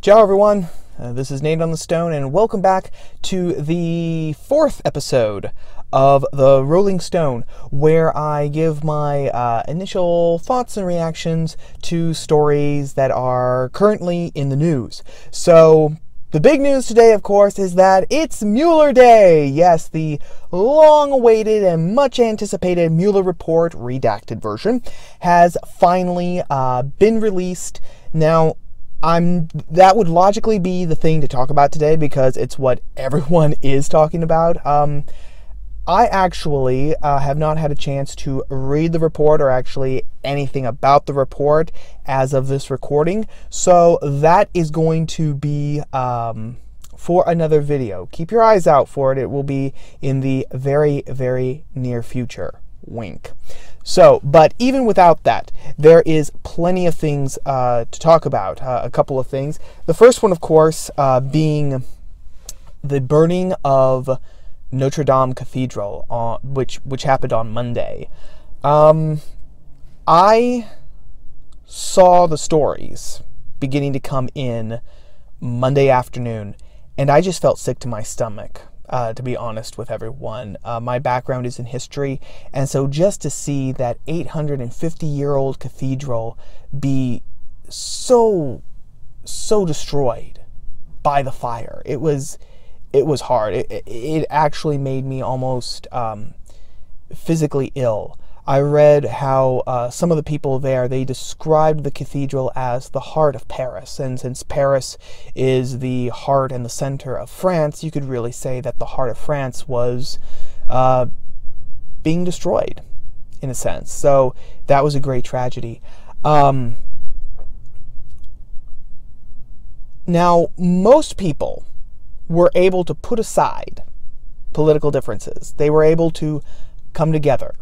Ciao everyone, this is Nate on the Stone, and welcome back to the 4th episode of the Rolling Stone, where I give my initial thoughts and reactions to stories that are currently in the news. So, the big news today, of course, is that it's Mueller Day! Yes, the long-awaited and much-anticipated Mueller Report, redacted version, has finally been released. Now, that would logically be the thing to talk about today because it's what everyone is talking about. I actually have not had a chance to read the report or actually anything about the report as of this recording, so that is going to be for another video. Keep your eyes out for it. It will be in the very, very near future. Wink. So, but even without that, there is plenty of things to talk about. A couple of things. The first one, of course, being the burning of Notre Dame Cathedral, which happened on Monday. I saw the stories beginning to come in Monday afternoon, and I just felt sick to my stomach. To be honest with everyone. My background is in history, and so just to see that 850-year-old cathedral be so destroyed by the fire, it was hard. It actually made me almost physically ill. I read how some of the people there, they described the cathedral as the heart of Paris. And since Paris is the heart and the center of France, you could really say that the heart of France was being destroyed, in a sense. So that was a great tragedy. Now, most people were able to put aside political differences. They were able to come together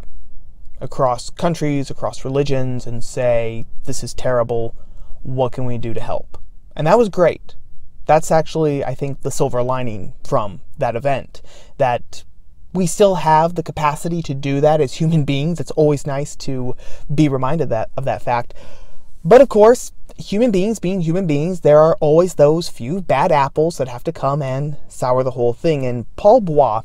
across countries, across religions, and say, this is terrible, what can we do to help? And that was great. That's actually, I think, the silver lining from that event, that we still have the capacity to do that as human beings. It's always nice to be reminded of that fact. But of course, human beings being human beings, there are always those few bad apples that have to come and sour the whole thing. And Paul Bois,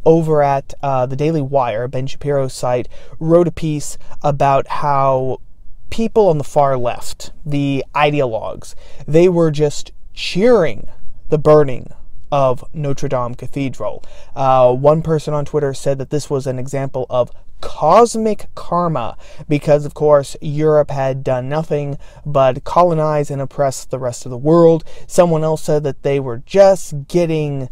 over at the Daily Wire, Ben Shapiro's site, wrote a piece about how people on the far left, the ideologues, they were just cheering the burning of Notre Dame Cathedral. One person on Twitter said that this was an example of cosmic karma because, of course, Europe had done nothing but colonize and oppress the rest of the world. Someone else said that they were just getting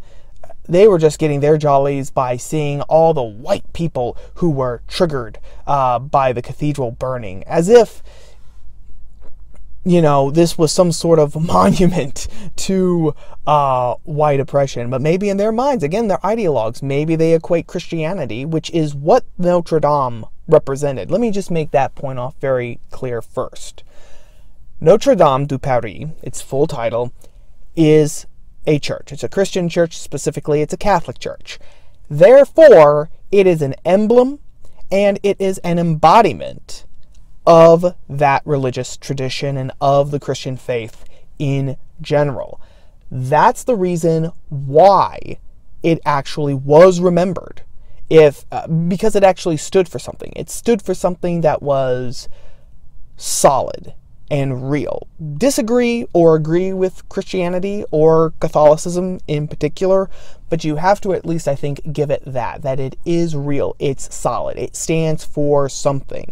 their jollies by seeing all the white people who were triggered by the cathedral burning, as if, you know, this was some sort of monument to white oppression. But maybe in their minds, again, they're ideologues. Maybe they equate Christianity, which is what Notre Dame represented. Let me just make that point off very clear first. Notre Dame de Paris, its full title, is a church. It's a Christian church, specifically it's a Catholic church. Therefore, it is an emblem and it is an embodiment of that religious tradition and of the Christian faith in general. That's the reason why it actually was remembered. Because it actually stood for something. It stood for something that was solid and real. Disagree or agree with Christianity or Catholicism in particular, but you have to at least, I think, give it that it is real, it's solid, it stands for something.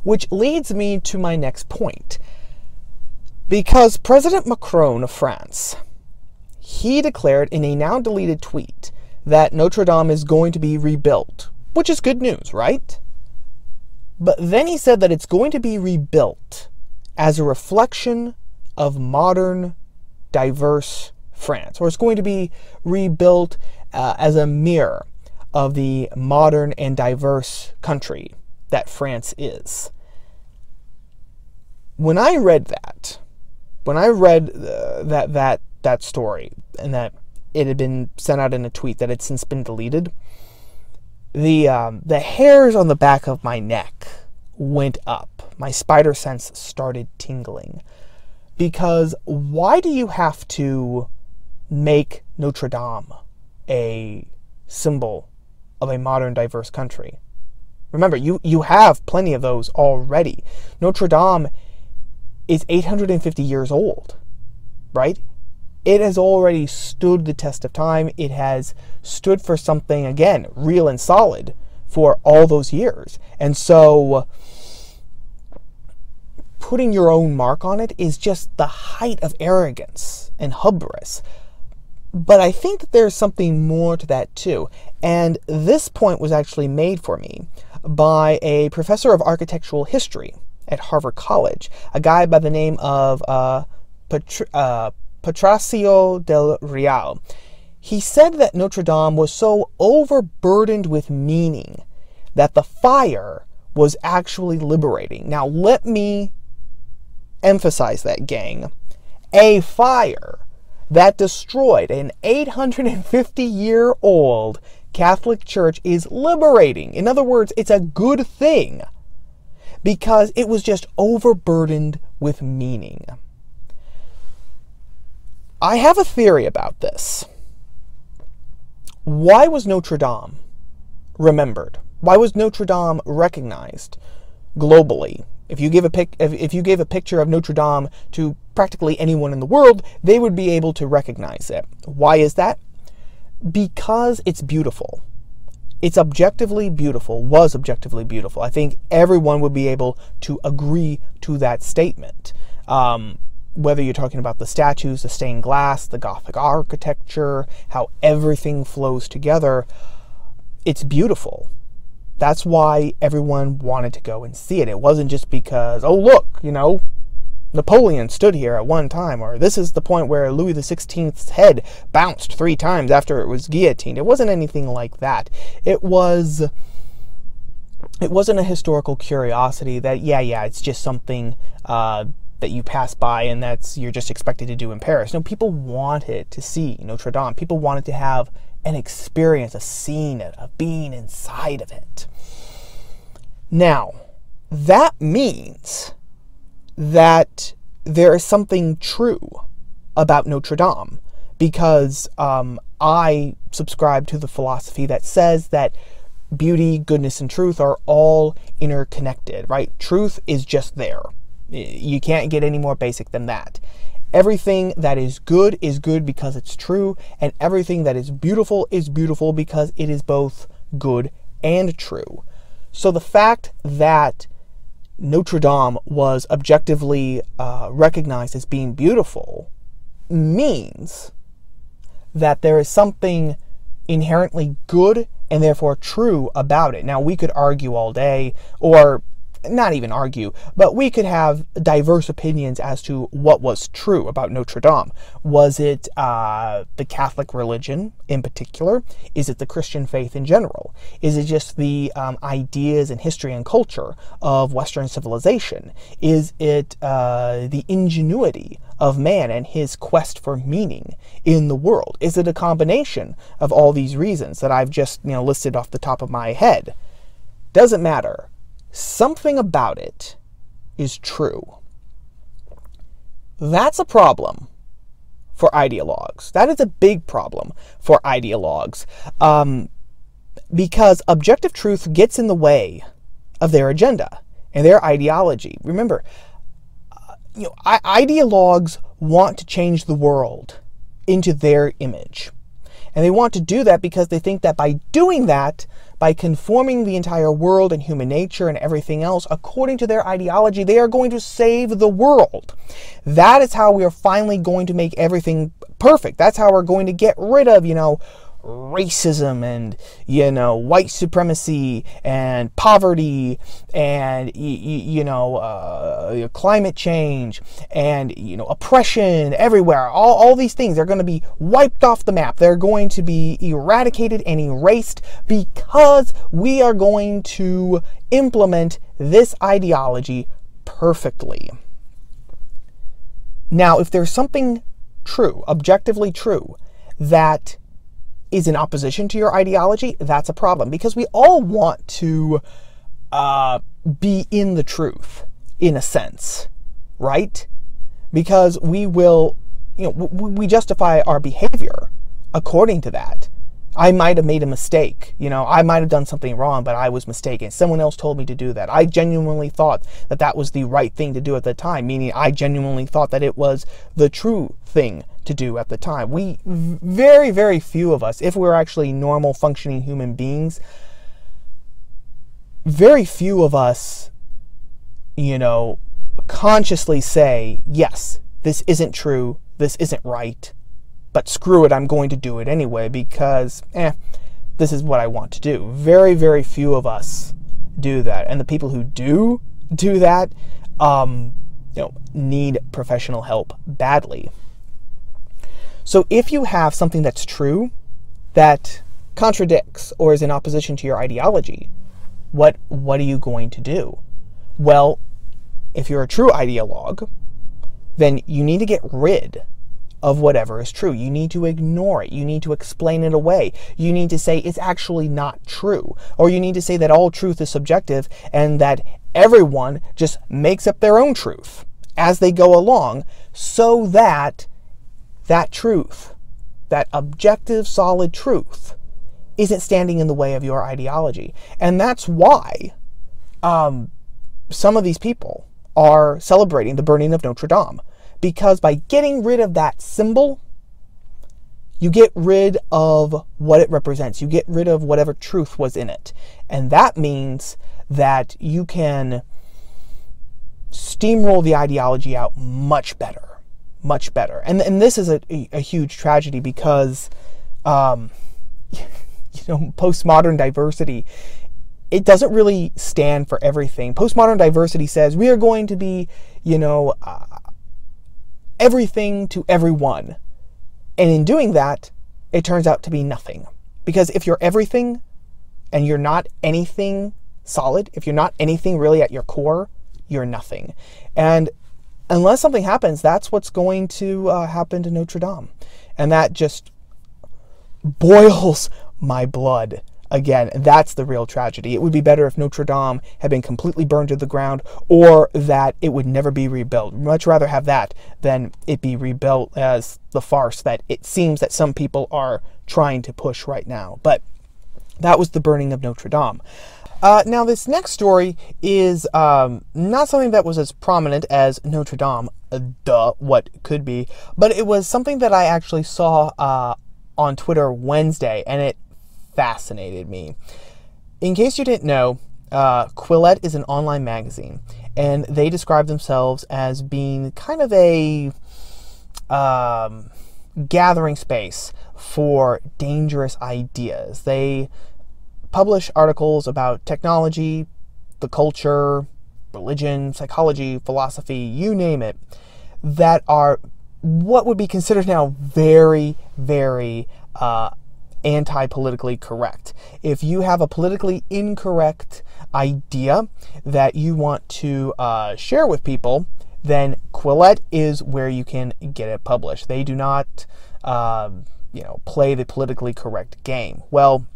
Which leads me to my next point. Because President Macron of France, he declared in a now deleted tweet that Notre Dame is going to be rebuilt, which is good news, right? But then he said that it's going to be rebuilt as a reflection of modern, diverse France. Or it's going to be rebuilt as a mirror of the modern and diverse country that France is. When I read that, that story, and that it had been sent out in a tweet that had since been deleted, the hairs on the back of my neck went up. My spider sense started tingling. Because why do you have to make Notre Dame a symbol of a modern, diverse country? Remember, you have plenty of those already. Notre Dame is 850 years old, right? It has already stood the test of time. It has stood for something, again, real and solid for all those years. And so putting your own mark on it is just the height of arrogance and hubris. But I think that there's something more to that too. And this point was actually made for me by a professor of architectural history at Harvard College, a guy by the name of Patricio del Real. He said that Notre Dame was so overburdened with meaning that the fire was actually liberating. Now, let me emphasize that, gang. A fire that destroyed an 850-year-old Catholic Church is liberating. In other words, it's a good thing because it was just overburdened with meaning. I have a theory about this. Why was Notre Dame remembered? Why was Notre Dame recognized globally? If you gave a picture of Notre Dame to practically anyone in the world, they would be able to recognize it. Why is that? Because it's beautiful. It's objectively beautiful, was objectively beautiful. I think everyone would be able to agree to that statement. Whether you're talking about the statues, the stained glass, the Gothic architecture, how everything flows together, it's beautiful. That's why everyone wanted to go and see it. It wasn't just because, oh look, Napoleon stood here at one time, or this is the point where Louis XVI's head bounced 3 times after it was guillotined. It wasn't anything like that. It wasn't a historical curiosity that, it's just something that you pass by and you're just expected to do in Paris. No, people wanted to see Notre Dame. People wanted to have an experience, a scene, of being inside of it. Now, that means that there is something true about Notre Dame, because I subscribe to the philosophy that says that beauty, goodness, and truth are all interconnected, right? Truth is just there. You can't get any more basic than that. Everything that is good because it's true, and everything that is beautiful because it is both good and true. So the fact that Notre Dame was objectively recognized as being beautiful means that there is something inherently good and therefore true about it. Now, we could argue all day, or not even argue, but we could have diverse opinions as to what was true about Notre Dame. Was it the Catholic religion in particular? Is it the Christian faith in general? Is it just the ideas and history and culture of Western civilization? Is it the ingenuity of man and his quest for meaning in the world? Is it a combination of all these reasons that I've just listed off the top of my head? Doesn't matter. Something about it is true. That's a problem for ideologues. That is a big problem for ideologues, because objective truth gets in the way of their agenda and their ideology. Remember, ideologues want to change the world into their image. And they want to do that because they think that by doing that, by conforming the entire world and human nature and everything else according to their ideology, they are going to save the world. That is how we are finally going to make everything perfect. That's how we're going to get rid of, racism and, white supremacy and poverty and, climate change and, oppression everywhere. All these things are going to be wiped off the map. They're going to be eradicated and erased because we are going to implement this ideology perfectly. Now, if there's something true, objectively true, that is in opposition to your ideology, that's a problem, because we all want to be in the truth, in a sense, right? because we will, we justify our behavior according to that. I might have made a mistake. I might have done something wrong, but I was mistaken. Someone else told me to do that. I genuinely thought that that was the right thing to do at the time, meaning I genuinely thought that it was the true thing to do at the time. Very, very few of us, if we're actually normal functioning human beings, very few of us, consciously say, yes, this isn't true, this isn't right, but screw it, I'm going to do it anyway because, this is what I want to do. Very, very few of us do that. And the people who do that, need professional help badly. So if you have something that's true that contradicts or is in opposition to your ideology, what are you going to do? Well, if you're a true ideologue, then you need to get rid of whatever is true. You need to ignore it. You need to explain it away. You need to say it's actually not true. Or you need to say that all truth is subjective and that everyone just makes up their own truth as they go along, so that that truth, that objective, solid truth, isn't standing in the way of your ideology. And that's why some of these people are celebrating the burning of Notre Dame. Because by getting rid of that symbol, you get rid of what it represents. You get rid of whatever truth was in it. And that means that you can steamroll the ideology out much better. Much better. And this is a huge tragedy because, postmodern diversity, it doesn't really stand for everything. Postmodern diversity says we are going to be, everything to everyone. And in doing that, it turns out to be nothing. Because if you're everything and you're not anything solid, if you're not anything really at your core, you're nothing. And unless something happens, that's what's going to happen to Notre Dame. And that just boils my blood. Again, that's the real tragedy. It would be better if Notre Dame had been completely burned to the ground, or that it would never be rebuilt. We'd much rather have that than it be rebuilt as the farce that it seems that some people are trying to push right now. But that was the burning of Notre Dame. Now, this next story is not something that was as prominent as Notre Dame, what could be, but it was something that I actually saw on Twitter Wednesday, and it fascinated me. In case you didn't know, Quillette is an online magazine, and they describe themselves as being kind of a gathering space for dangerous ideas. They publish articles about technology, the culture, religion, psychology, philosophy, you name it, that are what would be considered now very, very anti-politically correct. If you have a politically incorrect idea that you want to share with people, then Quillette is where you can get it published. They do not, play the politically correct game. Well,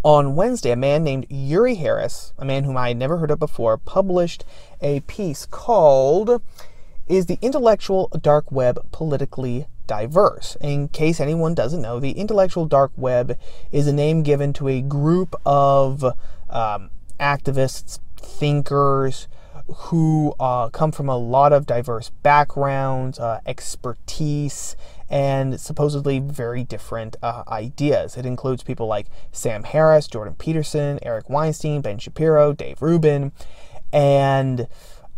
on Wednesday, a man named Uri Harris, a man whom I had never heard of before, published a piece called "Is the Intellectual Dark Web Politically Diverse?" In case anyone doesn't know, the intellectual dark web is a name given to a group of activists, thinkers, who come from a lot of diverse backgrounds, expertise, and supposedly very different ideas. It includes people like Sam Harris, Jordan Peterson, Eric Weinstein, Ben Shapiro, Dave Rubin, and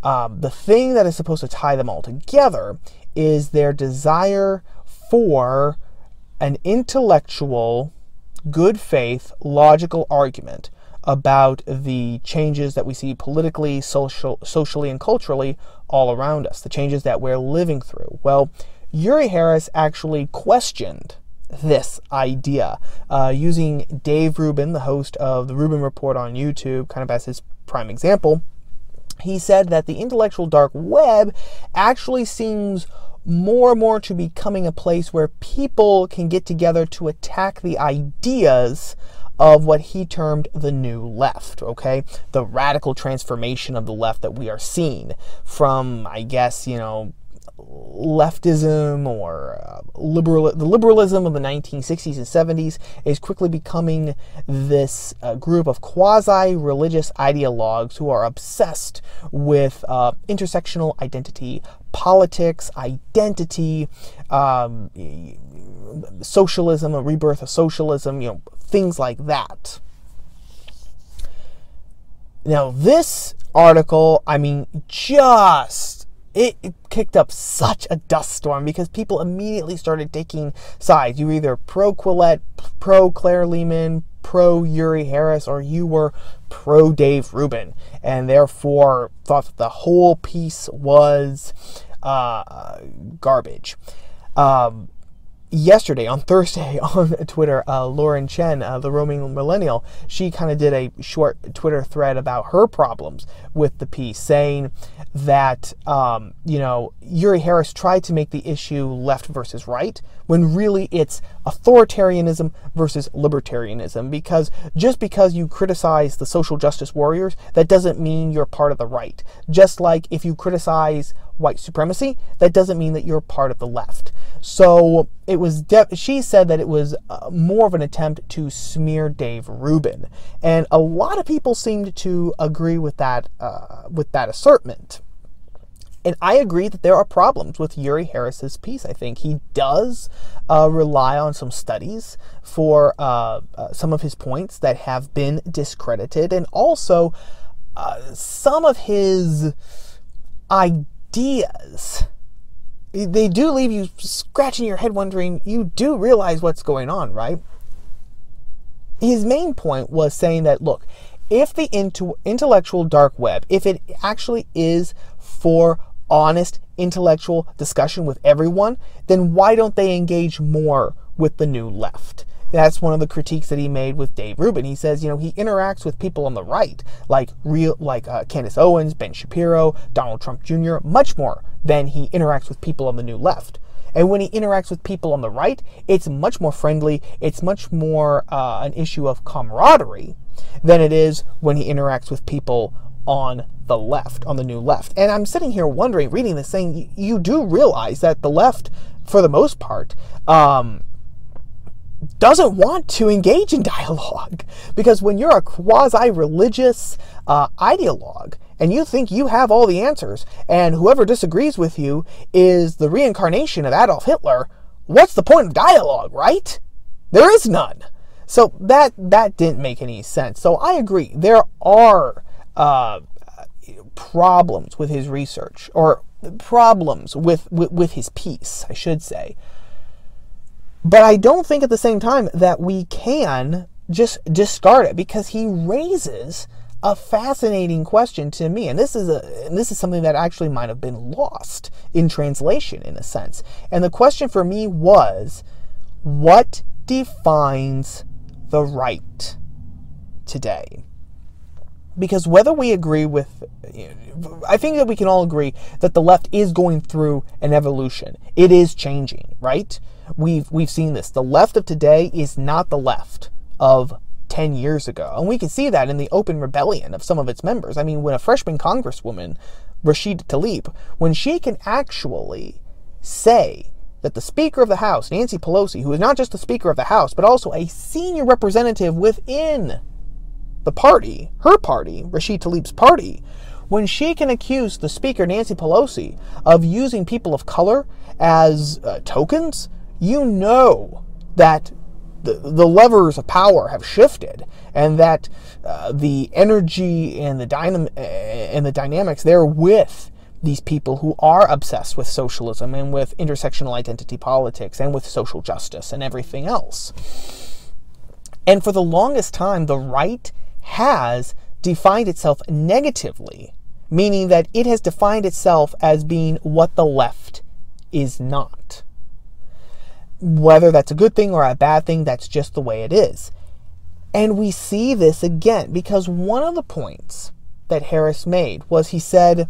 the thing that is supposed to tie them all together is their desire for an intellectual, good faith, logical argument about the changes that we see politically, socially, and culturally all around us, the changes that we're living through. Well, Uri Harris actually questioned this idea using Dave Rubin, the host of the Rubin Report on YouTube, kind of as his prime example. He said that the intellectual dark web actually seems more and more to becoming a place where people can get together to attack the ideas of what he termed the new left, okay? The radical transformation of the left that we are seeing from, I guess, leftism or the liberalism of the 1960s and 70s is quickly becoming this group of quasi-religious ideologues who are obsessed with intersectional identity, politics, identity, socialism, a rebirth of socialism, things like that. Now, this article, it kicked up such a dust storm because people immediately started taking sides. You were either pro-Quillette, pro-Claire Lehman, pro-Uri Harris, or you were pro-Dave Rubin, and therefore thought that the whole piece was garbage. Yesterday, on Thursday, on Twitter, Lauren Chen, the roaming millennial, she kind of did a short Twitter thread about her problems with the piece, saying that, Uri Harris tried to make the issue left versus right, when really it's authoritarianism versus libertarianism, because just because you criticize the social justice warriors, that doesn't mean you're part of the right. Just like if you criticize white supremacy, that doesn't mean that you're part of the left. So it was. She said that it was more of an attempt to smear Dave Rubin, and a lot of people seemed to agree with that assertment. And I agree that there are problems with Uri Harris's piece. I think he does rely on some studies for some of his points that have been discredited, and also some of his ideas. They do leave you scratching your head wondering, you do realize what's going on, right? His main point was saying that, look, if the intellectual dark web, if it actually is for honest intellectual discussion with everyone, then why don't they engage more with the new left? That's one of the critiques that he made with Dave Rubin. He says, he interacts with people on the right, like Candace Owens, Ben Shapiro, Donald Trump Jr., much more than he interacts with people on the new left. And when he interacts with people on the right, it's much more friendly, it's much more an issue of camaraderie than it is when he interacts with people on the left, on the new left. And I'm sitting here wondering, reading this, saying, you do realize that the left, for the most part, doesn't want to engage in dialogue, because when you're a quasi-religious ideologue and you think you have all the answers, and whoever disagrees with you is the reincarnation of Adolf Hitler, what's the point of dialogue, right? There is none. So that didn't make any sense. So I agree, there are problems with his research, or problems with his piece, I should say. But I don't think at the same time that we can just discard it, because he raises a fascinating question to me, and this is something that actually might have been lost in translation in a sense. And the question for me was, what defines the right today? Because whether we agree with, I think that we can all agree that the left is going through an evolution. It is changing, right? We've seen this. The left of today is not the left of 10 years ago. And we can see that in the open rebellion of some of its members. I mean, when a freshman congresswoman, Rashida Tlaib, when she can actually say that the Speaker of the House, Nancy Pelosi, who is not just the Speaker of the House, but also a senior representative within the party, her party, Rashida Tlaib's party, when she can accuse the Speaker, Nancy Pelosi, of using people of color as tokens, you know that the levers of power have shifted, and that the energy and the dynamics there with these people who are obsessed with socialism and with intersectional identity politics and with social justice and everything else. And for the longest time, the right has defined itself negatively, meaning that it has defined itself as being what the left is not. Whether that's a good thing or a bad thing, that's just the way it is. And we see this again, because one of the points that Harris made was, he said,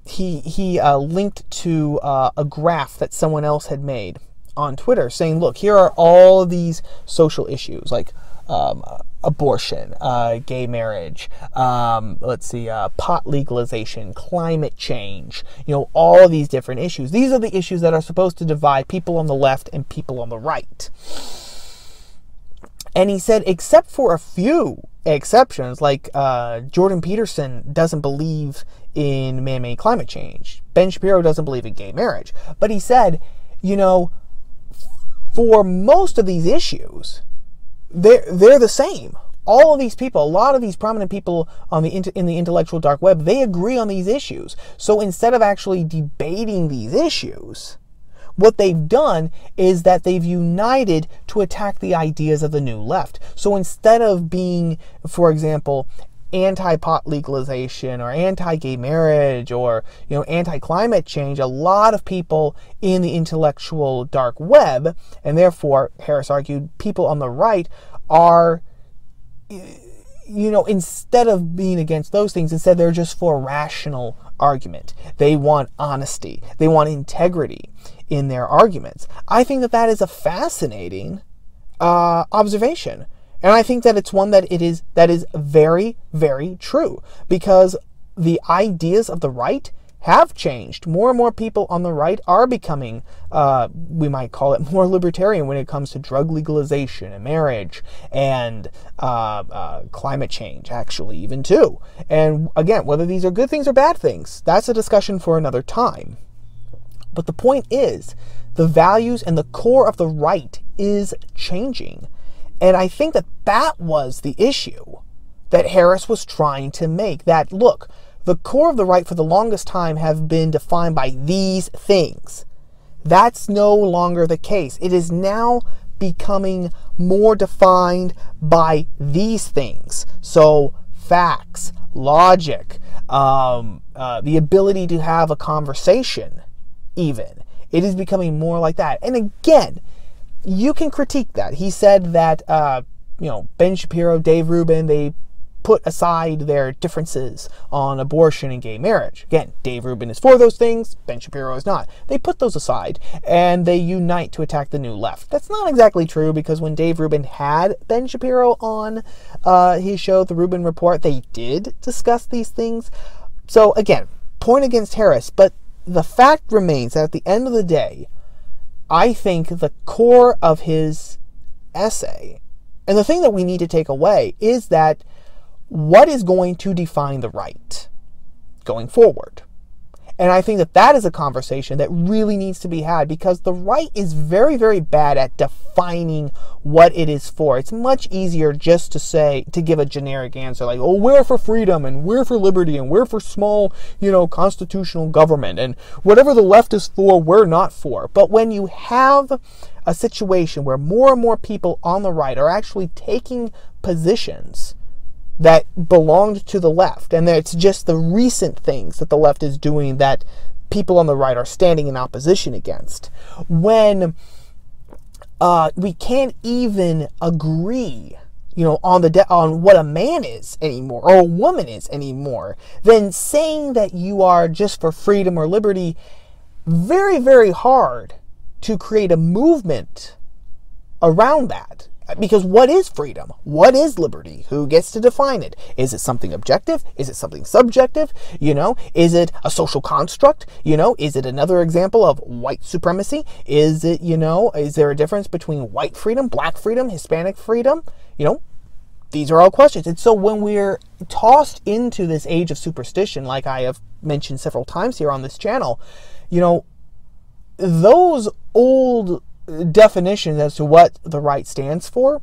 he linked to a graph that someone else had made on Twitter, saying, look, here are all of these social issues, like abortion, gay marriage, pot legalization, climate change, all of these different issues. These are the issues that are supposed to divide people on the left and people on the right. And he said, except for a few exceptions, like Jordan Peterson doesn't believe in man-made climate change. Ben Shapiro doesn't believe in gay marriage. But he said, for most of these issues, they're the same. All of these people, a lot of these prominent people in the intellectual dark web, they agree on these issues. So instead of actually debating these issues, what they've done is that they've united to attack the ideas of the new left. So instead of being, for example, anti-pot legalization or anti-gay marriage or anti-climate change, a lot of people in the intellectual dark web, and therefore, Harris argued, people on the right are, instead of being against those things, instead they're just for rational argument. They want honesty. They want integrity in their arguments. I think that is a fascinating observation. And I think that it's one that is very, very true, because the ideas of the right have changed. More and more people on the right are becoming, we might call it, more libertarian when it comes to drug legalization and marriage and climate change, actually, even too. And again, whether these are good things or bad things, that's a discussion for another time. But the point is, the values and the core of the right is changing. And I think that was the issue that Harris was trying to make. That, look, the core of the right for the longest time have been defined by these things. That's no longer the case. It is now becoming more defined by these things. So facts, logic, the ability to have a conversation, even. It is becoming more like that. And again, you can critique that. He said that, Ben Shapiro, Dave Rubin, they put aside their differences on abortion and gay marriage. Again, Dave Rubin is for those things, Ben Shapiro is not. They put those aside, and they unite to attack the new left. That's not exactly true, because when Dave Rubin had Ben Shapiro on his show, The Rubin Report, they did discuss these things. So again, point against Harris, but the fact remains that at the end of the day, I think the core of his essay, and the thing that we need to take away, is that what is going to define the right going forward? And I think that is a conversation that really needs to be had, because the right is very, very bad at defining what it is for. It's much easier just to give a generic answer like, oh, we're for freedom and we're for liberty and we're for small, constitutional government, and whatever the left is for, we're not for. But when you have a situation where more and more people on the right are actually taking positions that belonged to the left, and it's just the recent things that the left is doing that people on the right are standing in opposition against, when we can't even agree on what a man is anymore, or a woman is anymore, then saying that you are just for freedom or liberty, very, very hard to create a movement around that. Because what is freedom? What is liberty? Who gets to define it? Is it something objective? Is it something subjective? Is it a social construct? Is it another example of white supremacy? Is it, is there a difference between white freedom, black freedom, Hispanic freedom? These are all questions. And so when we're tossed into this age of superstition, like I have mentioned several times here on this channel, those old definitions as to what the right stands for,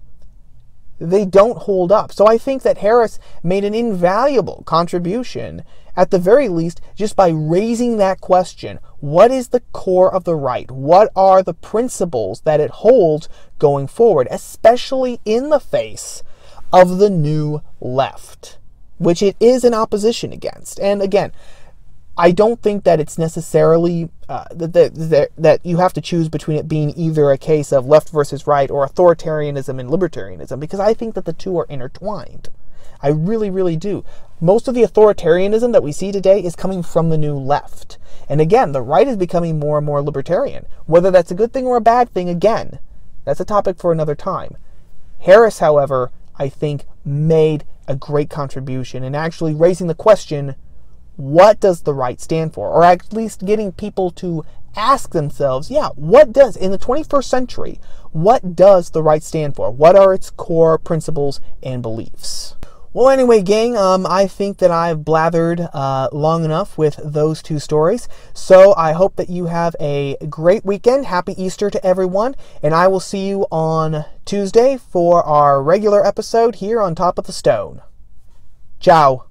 they don't hold up. So I think that Harris made an invaluable contribution, at the very least, just by raising that question. What is the core of the right? What are the principles that it holds going forward, especially in the face of the new left, which it is in opposition against? And again, I don't think that it's necessarily that you have to choose between it being either a case of left versus right or authoritarianism and libertarianism, because I think that the two are intertwined. I really, really do. Most of the authoritarianism that we see today is coming from the new left. And again, the right is becoming more and more libertarian. Whether that's a good thing or a bad thing, again, that's a topic for another time. Harris, however, I think made a great contribution in actually raising the question, what does the right stand for? Or at least getting people to ask themselves, in the 21st century, what does the right stand for? What are its core principles and beliefs? Well, anyway, gang, I think that I've blathered long enough with those two stories. So I hope that you have a great weekend. Happy Easter to everyone. And I will see you on Tuesday for our regular episode here on Top of the Stone. Ciao.